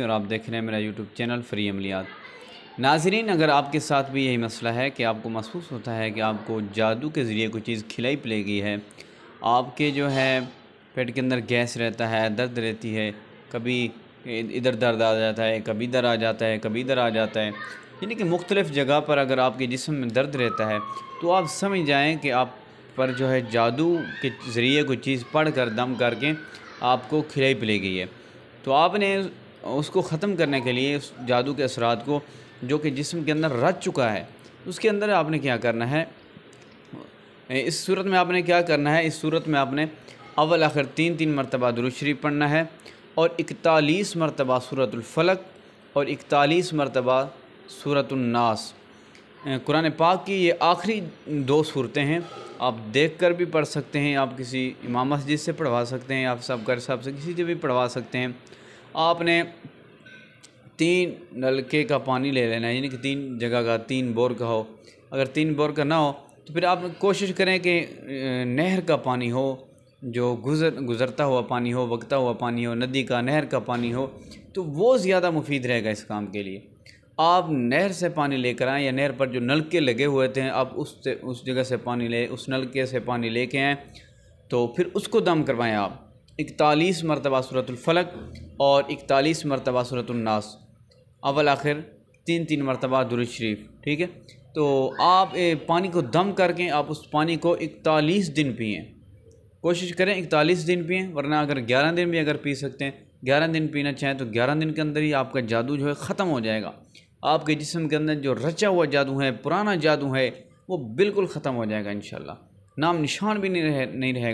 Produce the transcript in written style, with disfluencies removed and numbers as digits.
और आप देख रहे हैं मेरा यूट्यूब चैनल फ्री अमलियात। नाज़रीन, अगर आपके साथ भी यही मसला है कि आपको महसूस होता है कि आपको जादू के ज़रिए कोई चीज़ खिलाई पिलाई गई है, आपके जो है पेट के अंदर गैस रहता है, दर्द रहती है, कभी इधर दर्द आ जाता है, कभी इधर आ जाता है, कभी इधर आ जाता है, यानी कि मुख्तलिफ़ जगह पर अगर आपके जिस्म में दर्द रहता है तो आप समझ जाएँ कि आप पर जो है जादू के ज़रिए कोई चीज़ पढ़ कर दम करके आपको खिलाई पिलाई गई है। तो आपने उसको ख़त्म करने के लिए उस जादू के असरात को जो कि जिस्म के अंदर रच चुका है, उसके अंदर आपने क्या करना है, इस सूरत में आपने क्या करना है, इस सूरत में आपने अव्वल आखिर 3-3 मरतबा दुरूद शरीफ पढ़ना है और 41 मरतबा सूरतुल फलक और 41 मरतबा सूरतुन नास। कुरान पाक की ये आखिरी 2 सूरतें हैं। आप देख कर भी पढ़ सकते हैं, आप किसी इमाम मस्जिद से पढ़वा सकते हैं, आप सब घर साहब से किसी से भी पढ़वा सकते हैं। आपने 3 नलके का पानी ले लेना है, यानी कि 3 जगह का 3 बोर का हो। अगर 3 बोर का ना हो तो फिर आप कोशिश करें कि नहर का पानी हो, जो गुज़रता हुआ पानी हो, वगता हुआ पानी हो, नदी का, नहर का पानी हो, तो वो ज़्यादा मुफीद रहेगा इस काम के लिए। आप नहर से पानी लेकर आएँ या नहर पर जो नलके लगे हुए थे आप उस जगह से पानी ले, उस नलके से पानी लेके आएँ, तो फिर उसको दम करवाएँ आप 41 मरतबा सूरतुल फलक और 41 मरतबा सूरतुन नास, अव्वल आखिर 3-3 मरतबा दुरूद शरीफ। ठीक है, तो आप पानी को दम करके आप उस पानी को 41 दिन पिएँ। कोशिश करें 41 दिन पिएँ, वरना अगर 11 दिन भी अगर पी सकते हैं, 11 दिन पीना चाहें तो 11 दिन के अंदर ही आपका जादू जो है ख़त्म हो जाएगा। आपके जिस्म के अंदर जो रचा हुआ जादू है, पुराना जादू है, वो बिल्कुल ख़त्म हो जाएगा इंशाअल्लाह। नाम निशान भी नहीं रहेगा।